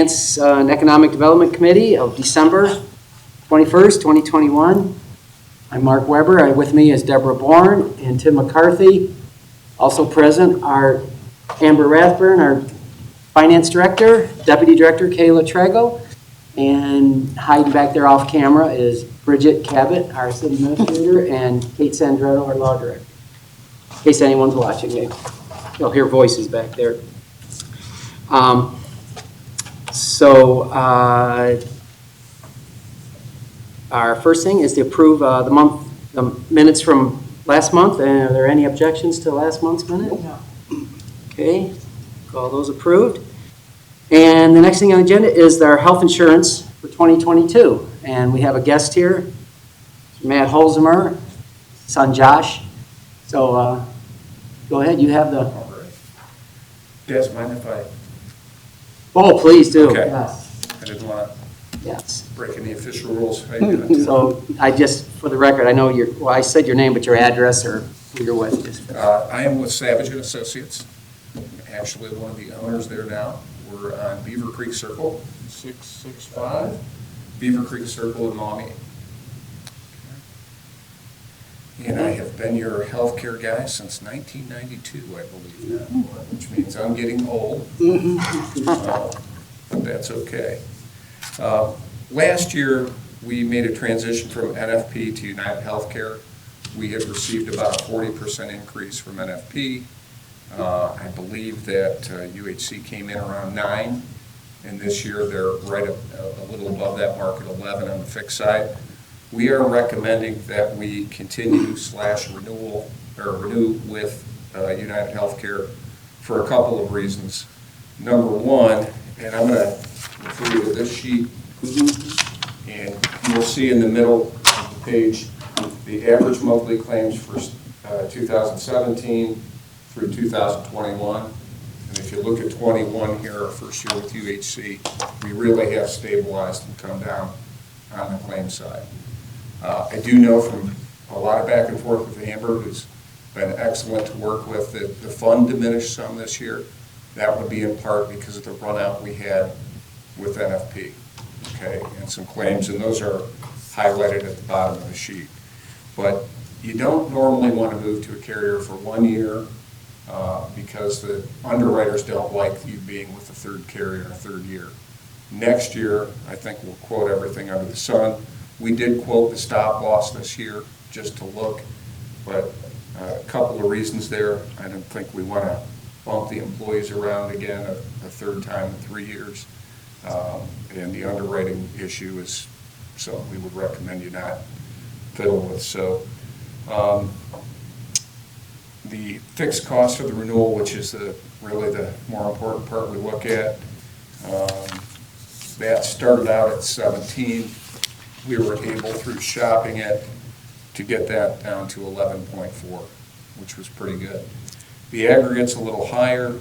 And Economic Development Committee of December 21st, 2021. I'm Mark Weber. With me is Deborah Bourne and Tim McCarthy. Also present are Amber Rathburn, our Finance Director, Deputy Director Kayla Trago, and hiding back there off camera is Bridget Cabot, our City Administrator, and Kate Sandretto, our Law Director. In case anyone's watching, you'll hear voices back there. Our first thing is to approve the minutes from last month. And are there any objections to last month's minute? No. Okay, call those approved. And the next thing on the agenda is our health insurance for 2022. And we have a guest here, Matt Holzheimer, son Josh. So go ahead, you have the... All right. Guys, mind if I... Oh, please do. Okay. Yes. I didn't want to Yes. break any official rules. How you doing? So I just, for the record, I know I said your name, but your address or who you're with. I am with Savage and Associates. I'm actually one of the owners there now. We're on Beaver Creek Circle, 665 Beaver Creek Circle in Maumee. And I have been your healthcare guy since 1992, I believe now, which means I'm getting old. But that's okay. Last year, we made a transition from NFP to United Healthcare. We have received about a 40% increase from NFP. I believe that UHC came in around 9, and this year they're right a little above that mark at 11 on the fixed side. We are recommending that we continue renew with United Healthcare for a couple of reasons. Number one, and I'm going to refer you to this sheet, and you'll see in the middle of the page the average monthly claims for 2017 through 2021. And if you look at 21 here, our first year with UHC, we really have stabilized and come down on the claim side. I do know from a lot of back and forth with Amber, who's been excellent to work with, that the fund diminished some this year. That would be in part because of the run out we had with NFP, okay, and some claims, and those are highlighted at the bottom of the sheet. But you don't normally want to move to a carrier for 1 year because the underwriters don't like you being with a third carrier in a third year. Next year, I think we'll quote everything under the sun. We did quote the stop loss this year just to look, but a couple of reasons there. I don't think we want to bump the employees around again a third time in 3 years. And the underwriting issue is something we would recommend you not fiddle with. So the fixed cost of the renewal, which is really the more important part we look at, that started out at 17. We were able, through shopping it, to get that down to 11.4, which was pretty good. The aggregate's a little higher.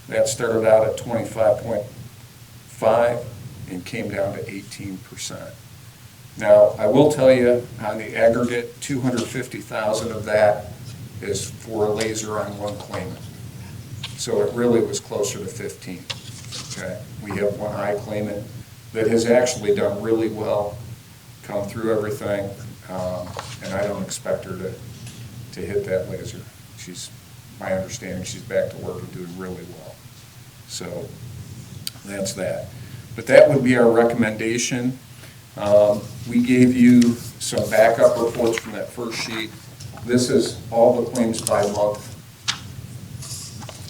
That started out at 25.5 and came down to 18%. Now, I will tell you, on the aggregate, 250,000 of that is for a laser on one claimant. So it really was closer to 15. Okay, we have one eye claimant that has actually done really well, come through everything, and I don't expect her to hit that laser. My understanding, she's back to work and doing really well. So that's that. But that would be our recommendation. We gave you some backup reports from that first sheet. This is all the claims by month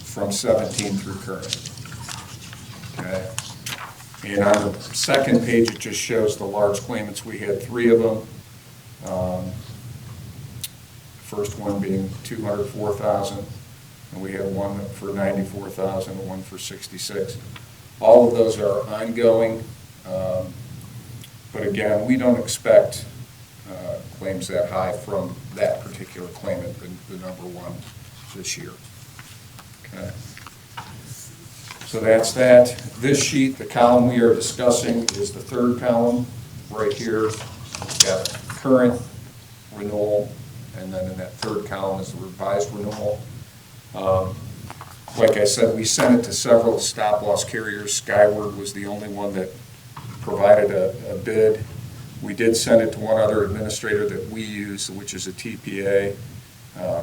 from 17 through current. Okay. And on the second page, it just shows the large claimants. We had 3 of them. First one being 204,000, and we had one for 94,000 and one for 66. All of those are ongoing, but again, we don't expect claims that high from that particular claimant, the number one this year. Okay. So that's that. This sheet, the column we are discussing, is the third column right here. We've got current, renewal, and then in that third column is the revised renewal. Like I said, we sent it to several stop-loss carriers. Skyward was the only one that provided a bid. We did send it to one other administrator that we use, which is a TPA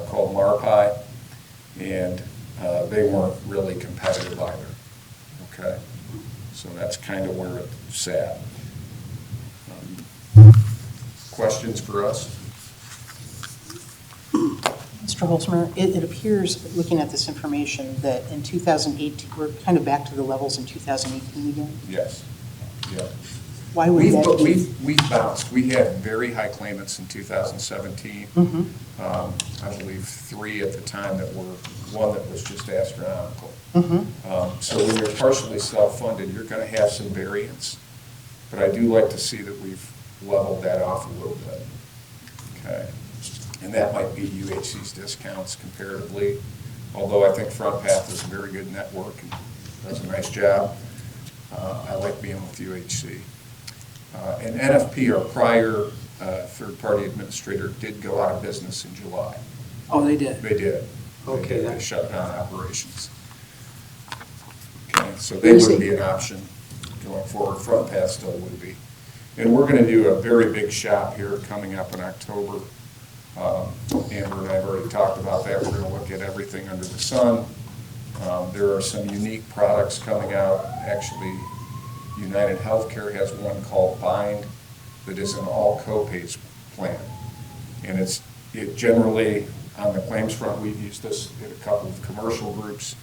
called Marpi, and they weren't really competitive either. Okay, so that's kind of where it's at. Questions for us? Mr. Holzmer, it appears, looking at this information, that in 2018, we're kind of back to the levels in 2018 again? Yes. Yeah. Why would that be? We've bounced. We had very high claimants in 2017. I believe 3 at the time that were, one that was just astronomical. So when you're partially self-funded, you're going to have some variance. But I do like to see that we've leveled that off a little bit. Okay. And that might be UHC's discounts comparatively, although I think FrontPath is a very good network and does a nice job. I like being with UHC. And NFP, our prior third-party administrator, did go out of business in July. Oh, they did? They did. Okay. They shut down operations. Okay, so they would be an option going forward. FrontPath still would be. And we're going to do a very big shop here coming up in October. Amber and I have already talked about that. We're going to look at everything under the sun. There are some unique products coming out. Actually, United Healthcare has one called Bind that is an all co-pays plan. And it generally, on the claims front, we've used this in a couple of commercial groups,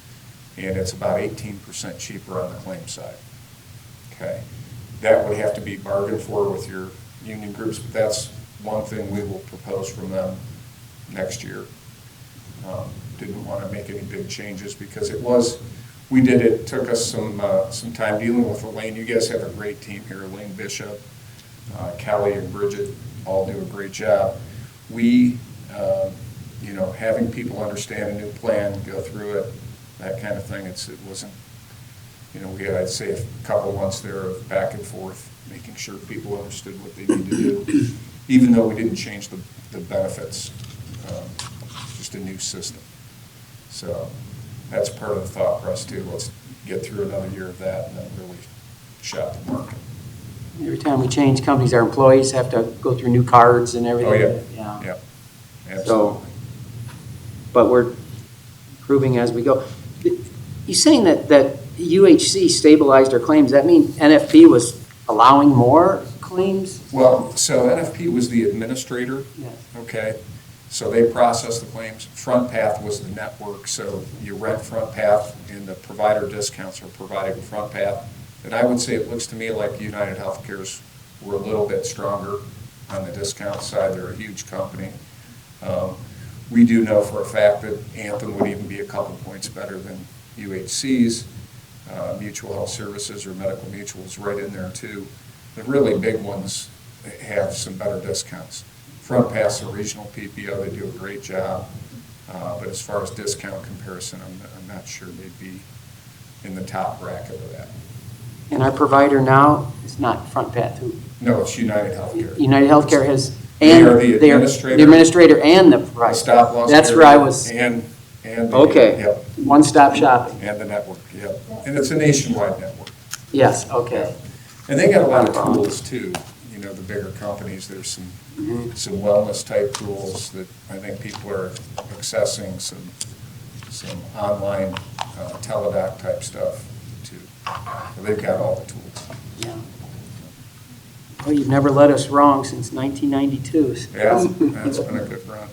and it's about 18% cheaper on the claim side. Okay. That would have to be bargained for with your union groups, but that's one thing we will propose from them next year. Didn't want to make any big changes because it took us some time dealing with Elaine. You guys have a great team here. Elaine Bishop, Kelly and Bridget all do a great job. We, having people understand a new plan, go through it, that kind of thing, it wasn't, we had, I'd say, a couple months there of back and forth, making sure people understood what they need to do, even though we didn't change the benefits, just a new system. So that's part of the thought process too. Let's get through another year of that and then really shop the market. Every time we change companies, our employees have to go through new cards and everything. Oh, yeah. Yeah. Absolutely. So, but we're improving as we go. You're saying that UHC stabilized our claims. That mean NFP was allowing more claims? Well, so NFP was the administrator. Yes. Okay. So they process the claims. FrontPath was the network. So you rent FrontPath and the provider discounts are provided with FrontPath. And I would say it looks to me like United Healthcare's were a little bit stronger on the discount side. They're a huge company. We do know for a fact that Anthem would even be a couple points better than UHC's. Mutual Health Services or Medical Mutuals right in there too. The really big ones have some better discounts. FrontPath's a regional PPO. They do a great job. But as far as discount comparison, I'm not sure they'd be in the top bracket of that. And our provider now is not FrontPath. Who? No, it's United Healthcare. United Healthcare has, They and are the administrator. the administrator and the provider. Stop loss. That's where I was. And the, okay. Yep. One-stop shopping. And the network. Yep. And it's a nationwide network. Yes. Okay. And they got a lot of tools too. The bigger companies. There's some wellness type tools that I think people are accessing. Some online teledoc type stuff too. So they've got all the tools. Yeah. Well, you've never led us wrong since 1992. So. Yeah, that's been a good run.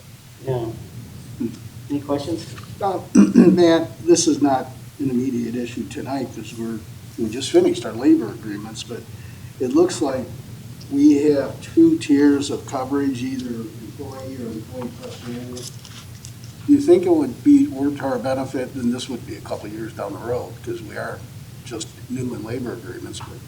Yeah. Any questions? Matt, this is not an immediate issue tonight because we just finished our labor agreements, but it looks like we have 2 tiers of coverage, either employee or employee plus family. Do you think it would be worth our benefit, and this would be a couple of years down the road because we are just new in labor agreements, but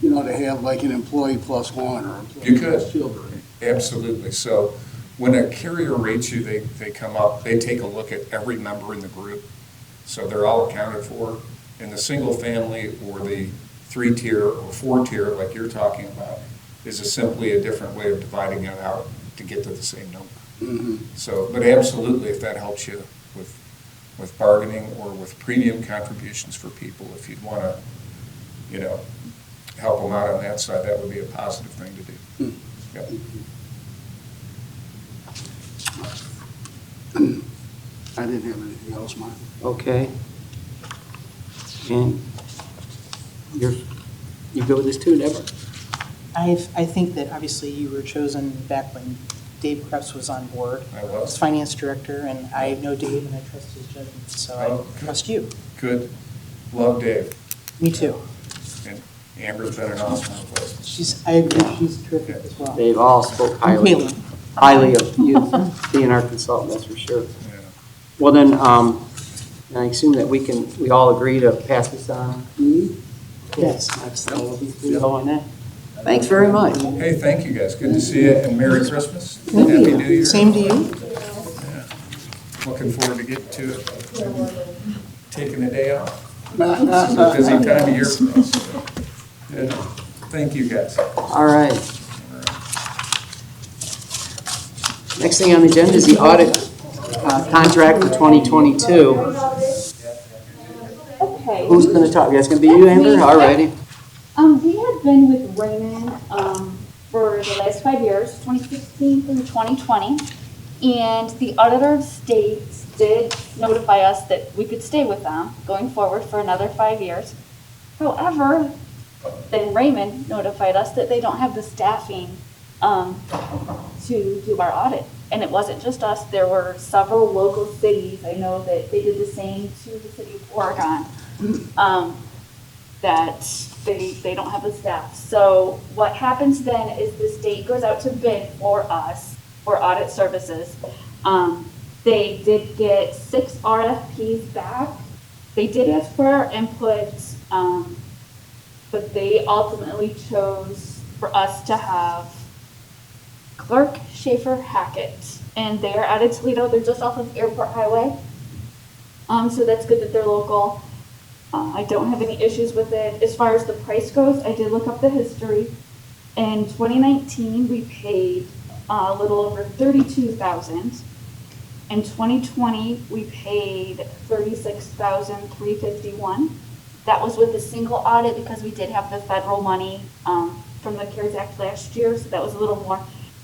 to have like an employee plus one or employee plus children? Absolutely. So when a carrier rates you, they come up, they take a look at every member in the group. So they're all accounted for. In the single family or the 3-tier or 4-tier, like you're talking about, is simply a different way of dividing it out to get to the same number. So, but absolutely, if that helps you with with bargaining or with premium contributions for people. If you'd want to, help them out on that side, that would be a positive thing to do. Yep. I didn't have anything else, Mark. Okay. And you go with this too, Deborah? I think that obviously you were chosen back when Dave Krebs was on board I as was. finance director, and I know Dave and I trust his judgment, so I Oh, good. trust you. Good. Love Dave. Me too. And Amber's been an awesome replacement. I agree, she's terrific as well. They've all spoke Caitlin. highly of you being our consultant, that's for sure. Yeah. Well then, I assume that we all agree to pass this on to you? Yes. On that. Thanks very much. Hey, thank you guys. Good to see you, and Merry Christmas. Happy New Year. Same to you. Yeah. Looking forward to getting to it. Taking a day off. This is a busy time of year for us. Yeah. Thank you, guys. All right. Next thing on the agenda is the audit contract for 2022. Okay. Who's going to talk? That's going to be you, Amber? All righty. We had been with Raymond for the last 5 years, 2016 through 2020, and the auditor of state did notify us that we could stay with them going forward for another 5 years. However, then Raymond notified us that they don't have the staffing to do our audit. And it wasn't just us, there were several local cities, I know that they did the same to the city of Oregon, that they don't have the staff. So what happens then is the state goes out to bid for us for audit services. They did get 6 RFPs back. They did ask for our input, but they ultimately chose for us to have Clark Schaefer Hackett, and they're out of Toledo. They're just off of Airport Highway. So that's good that they're local. I don't have any issues with it. As far as the price goes, I did look up the history. In 2019, we paid a little over $32,000. In 2020, we paid $36,351. That was with a single audit because we did have the federal money from the CARES Act last year, so that was a little more.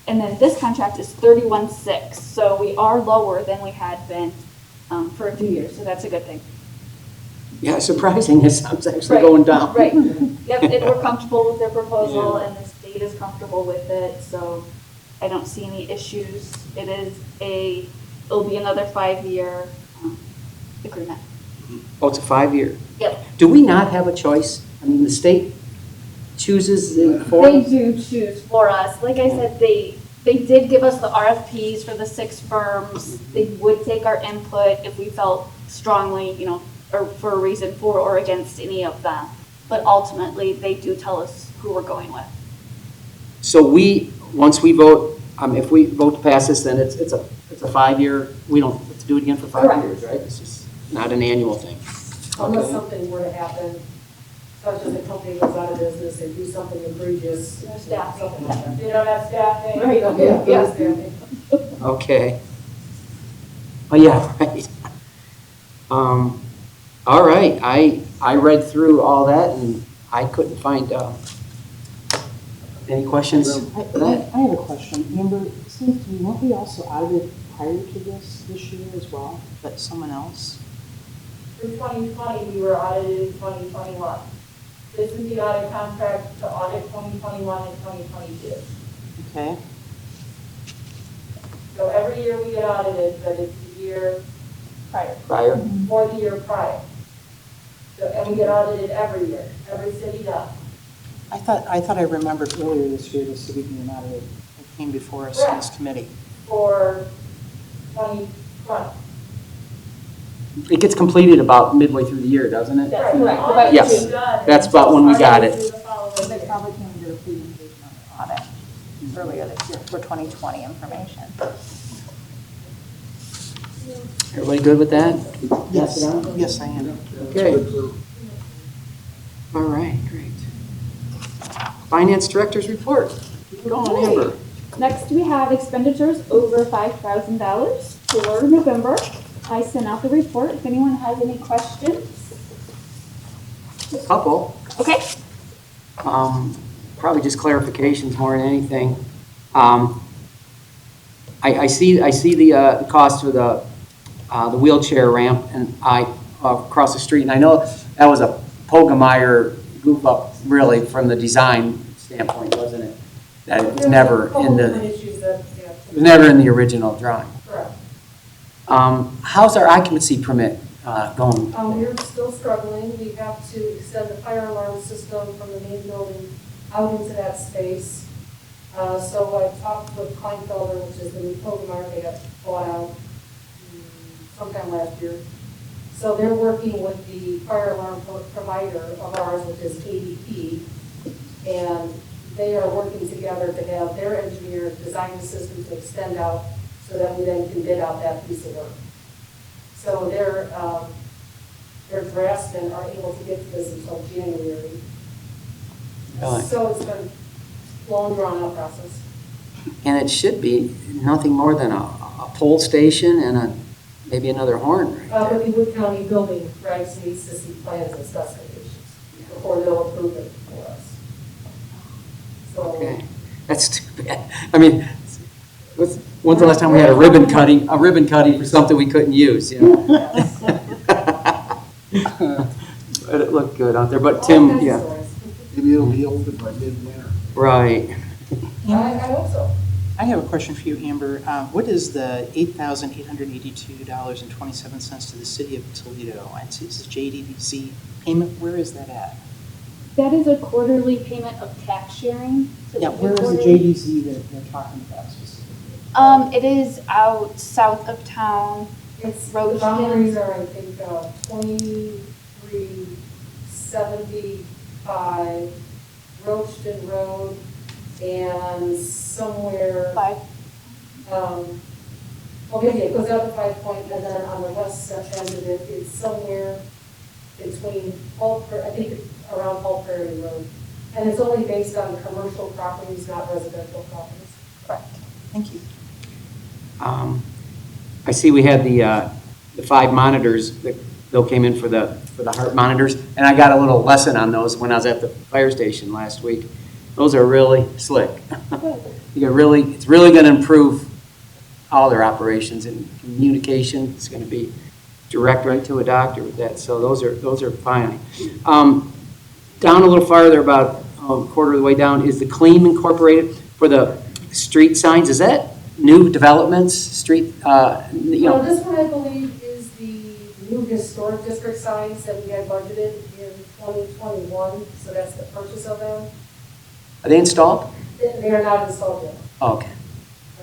And then this contract is $31,600, so we are lower than we had been for a few years, so that's a good thing. Yeah, surprising. It sounds actually going down. Right. Yep, and we're comfortable with their proposal, and the state is comfortable with it, so I don't see any issues. It'll be another 5-year agreement. Oh, it's a 5-year. Yep. Do we not have a choice? I mean, the state chooses for They us? do choose for us. Like I said, they did give us the RFPs for the 6 firms. They would take our input if we felt strongly, or for a reason for or against any of them. But ultimately, they do tell us who we're going with. So once we vote, if we vote to pass this, then it's a 5-year, we don't have to do it again for 5 Correct. years, right? It's just not an annual thing. Unless Okay. something were to happen, such as the company goes out of business, they do something egregious. No staffing. Something like that. They don't have staffing. Right. They don't have Yeah. staffing. Okay. Oh, yeah, right. All right, I read through all that and I couldn't find, any questions I for that? I have a question. Remember, it seems to me, weren't we also audited prior to this year as well, but someone else? For 2020, we were audited in 2021. This is the audit contract to audit 2021 and 2022. Okay, So every year we get audited, but it's the year Prior. Prior? for the year prior. So, and we get audited every year, every city does. I thought I remembered earlier this year the city being audited. It came before us in this committee. For 2020. It gets completed about midway through the year, doesn't it? That's Right. correct. Audit About Yes. is June. done. That's about when we got it. Audit is the following year. Probably came to a presentation on the audit earlier this year for 2020 information. Everybody good with that? Yes, Pass it on? yes, I am. Okay. All right, great. Finance Director's report. Go on, Okay. Amber. Next, we have expenditures over $5,000 for November. I sent out the report. If anyone has any questions. Couple. Okay. Probably just clarifications more than anything. I see the cost for the wheelchair ramp and across the street, and I know that was a Pogemeyer goof up really from the design standpoint, wasn't it? That it was never in the original drawing. Correct. How's our occupancy permit going? We're still struggling. We have to extend the fire alarm system from the main building out into that space. So I talked with Kleinfelder, which is the new Pogemeyer they got bought out sometime last year. So they're working with the fire alarm provider of ours, which is ADP, and they are working together to have their engineer design the system to extend out so that we then can bid out that piece of work. So they're dressed and are able to get to this until January. Really? So it's been a long, drawn-out process. And it should be nothing more than a pole station and maybe another horn right But there. the Wood County building regs needs to see plans and specifications before they'll approve it for us. So, Okay, that's too bad. I mean, when's the last time we had a ribbon cutting for something we couldn't use, you know? But it looked good out there, but all Tim, kinds of yeah, stories. Maybe it'll be open by midwinter. right. I hope so. I have a question for you, Amber. What is the $8,882.27 to the city of Toledo? I see this is JDBC payment. Where is that at? That is a quarterly payment of tax sharing. So Yeah, where is the quarterly- JDC that they're talking about specifically? It is out south of town. It's, the Roach boundaries are, I think, 2375 Roachton Road and somewhere, Five. maybe it goes out to 5 Point, and then on the west end of it, it's somewhere between, I think it's around Paul Prairie Road. And it's only based on commercial properties, not residential properties. Correct. Thank you. I see we had the 5 monitors that Bill came in for the heart monitors, and I got a little lesson on those when I was at the fire station last week. Those are really slick. It's really going to improve all their operations and communication. It's going to be direct right to a doctor with that. So those are fine. Down a little farther, about a quarter of the way down, is the Clean Incorporated for the street signs. Is that new developments, street, Well, this one, I believe, is the new historic district signs that we had budgeted in 2021, so that's the purchase of them. Are they installed? They are not installed yet. Oh, okay.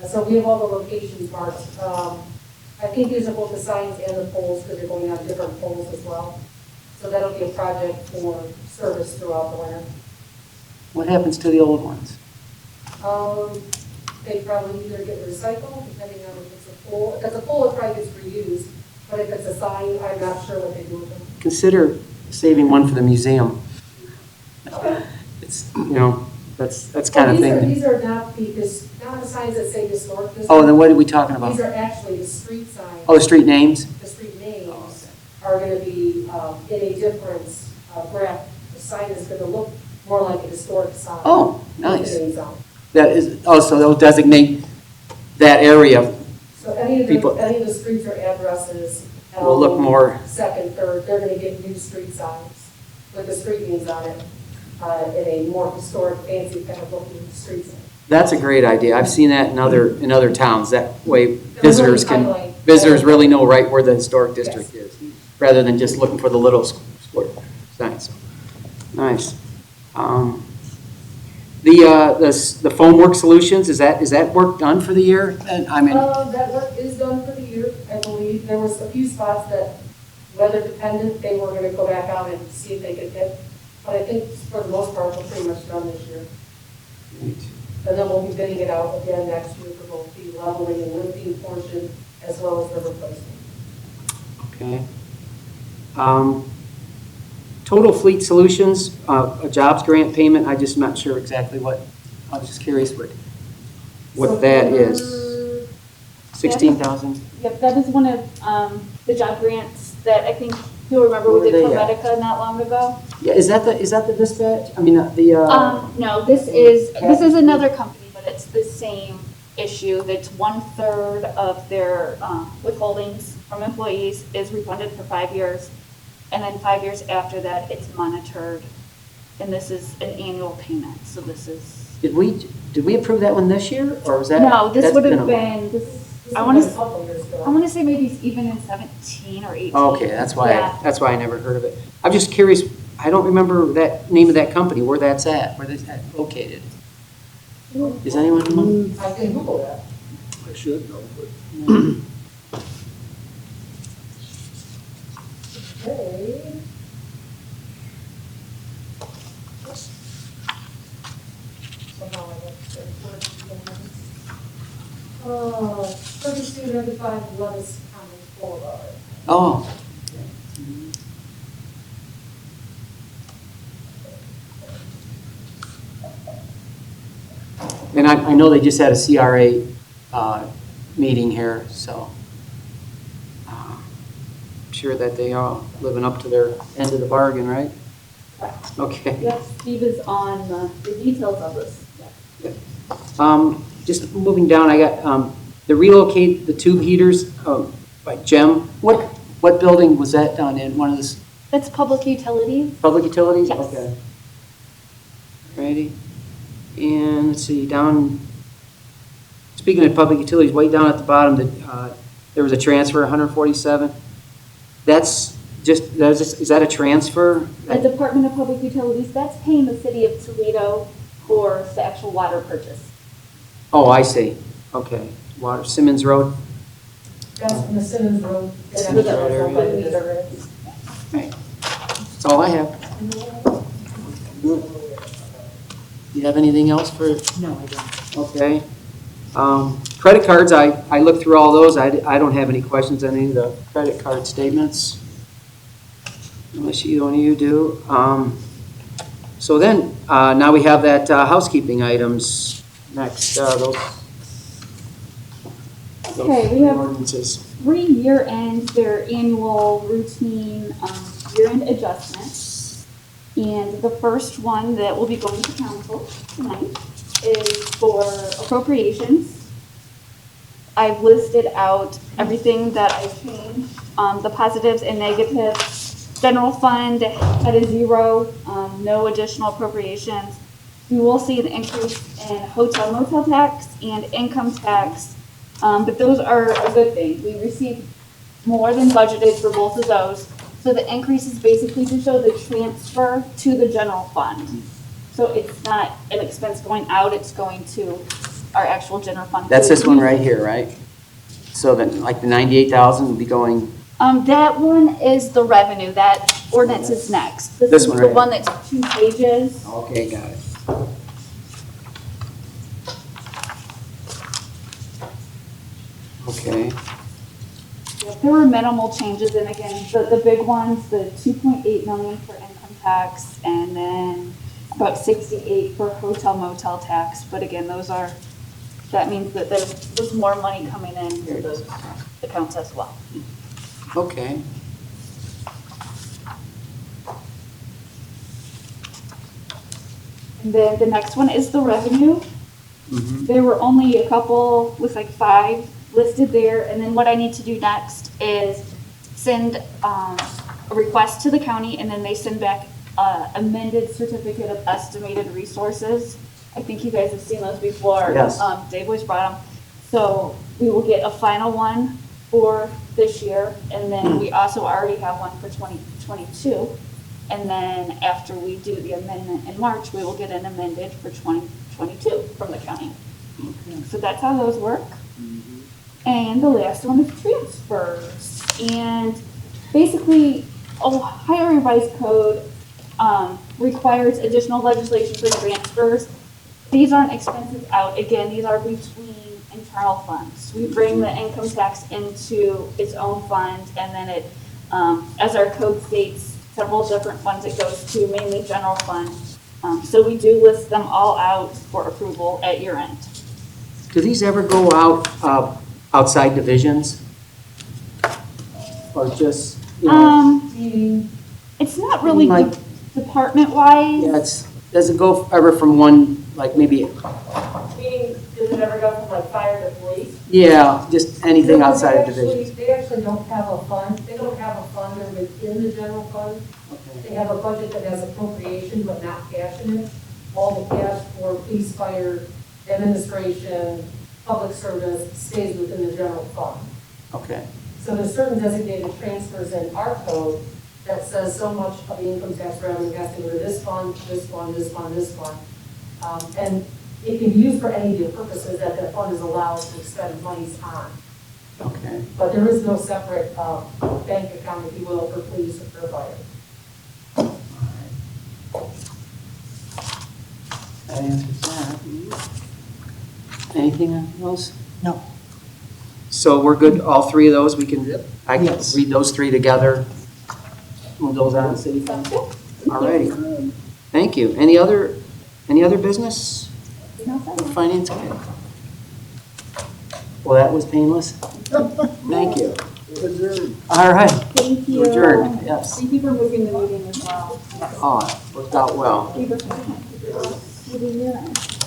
So we have all the locations marked. I think these are both the signs and the poles, because they're going on different poles as well. So that'll be a project for service throughout the winter. What happens to the old ones? They probably either get recycled, depending on if it's a pole. If it's a pole, it probably gets reused, but if it's a sign, I'm not sure what they do with them. Consider saving one for the museum. Okay. It's, that's kind of thing. These are not the signs that say historic district. Oh, then what are we talking about? These are actually the street signs. Oh, the street names? The street names are going to be in a different graph. The sign is going to look more like a historic sign. Oh, nice. Than a zone. That is, oh, so they'll designate that area. So any of People- the streets or addresses. Will look more- Second, third, they're going to get new street signs with the street names on it in a more historic, fancy kind of looking street sign. That's a great idea. I've seen that in other towns. That way visitors highlight- really know right where the historic district is, rather than just looking for the little square signs. Nice. The phone work solutions, is that work done for the year? And I mean, That work is done for the year, I believe. There was a few spots that, weather dependent, they were gonna go back out and see if they could hit. But I think for the most part, we're pretty much done this year. And then we'll be bidding it out again next year for both the leveling and lifting portion as well as the replacement. okay. Total Fleet Solutions, a jobs grant payment, I'm just not sure exactly what, I was just curious what So that for- is. 16,000? Yep, that is one of the job grants that I think you'll remember we Where did are for they at? Medica not long ago. Yeah, is that the dispatch? I mean, No, this is another company, but it's the same issue. That's 1/3 of their withholdings from employees is refunded for 5 years. And then 5 years after that, it's monitored. And this is an annual payment, so this is. did we approve that one this year, or was that? No, this that's would have a- been, I want to say maybe it's even in 17 or 18. Okay, that's why, Yeah. that's why I never heard of it. I'm just curious, I don't remember that name of that company, where that's at, where that's located. Does anyone know? I can Google that. I should know, but Okay. Somehow I got to Oh, 3295 Levis Commons Boulevard. Oh, and I know they just had a CRA meeting here, so I'm sure that they are living up to their end of the bargain, right? Okay. Yes, Steve is on the details of this. Just moving down, I got the relocate the tube heaters by Gem. What building was that done in? One of the That's public utilities. public utilities? Yes. Okay. Righty. And let's see, down, speaking of public utilities, way down at the bottom, there was a transfer, 147. Is that a transfer? The Department of Public Utilities, that's paying the city of Toledo for the actual water purchase. Oh, I see. Okay. Water, Simmons Road. That's from the Simmons Road. That's where that was by the meter is. Right. That's all I have. You have anything else for? No, I don't. Okay. Credit cards, I looked through all those. I don't have any questions on any of the credit card statements. Unless one of you do. So then, now we have that housekeeping items next. Those Okay, we have ordinances. 3 year-end, their annual routine year-end adjustments. And the first one that will be going to council tonight is for appropriations. I've listed out everything that I've changed, the positives and negatives. General fund at a 0, no additional appropriations. We will see an increase in hotel motel tax and income tax, but those are a good thing. We received more than budgeted for both of those. So the increase is basically to show the transfer to the general fund. So it's not an expense going out, it's going to our actual general fund. That's this one right here, right? So that, like the 98,000 will be going, That one is the revenue, that ordinance is next. This is one the right one that's 2 pages. okay, got it. Okay, There were minimal changes, and again, the big ones, the 2.8 million for income tax, and then about 68 for hotel motel tax. But again, that means that there's more money coming in to those accounts as well. okay. And then the next one is the revenue. Mhm. There were only a couple, looks like 5 listed there, and then what I need to do next is send a request to the county, and then they send back amended certificate of estimated resources. I think you guys have seen those before. Yes. Dave always brought them. So we will get a final one for this year, and then we also already have one for 2022. And then after we do the amendment in March, we will get an amended for 2022 from the county. So that's how those work. And the last one is transfers. And basically, Ohio Revised Code requires additional legislation for transfers. These aren't expenses out. Again, these are between internal funds. We bring the income tax into its own fund, and then it, as our code states, several different funds it goes to, mainly general fund. So we do list them all out for approval at year end. Do these ever go out outside divisions? or just, you know? Meeting, It's not really Like- department-wise. Yeah, does it go ever from one, like maybe, meaning, does it ever go from like fire to police? yeah, just anything outside of They divisions? They actually don't have a fund, they don't have a fund, they're within the general fund. Okay. They have a budget that has appropriation but not cash in it. All the cash for police, fire, administration, public service stays within the general fund. Okay, So there's certain designated transfers in our code that says so much of the income tax revenue has to go to this fund, this fund, this fund, this fund. And it can be used for any of the purposes that the fund is allowed to expend monies on. okay. But there is no separate bank account, if you will, for police or for fire. That answers that. Anything else? No. So we're good, all three of those, we can, I can Yes. read those three together, move those on to city council? All righty, thank you. Any other business? Finance committee? Well, that was painless. Thank you. All right, Thank you. adjourned, yes. Thank you for moving the meeting as well. Oh, worked out well. Thank you for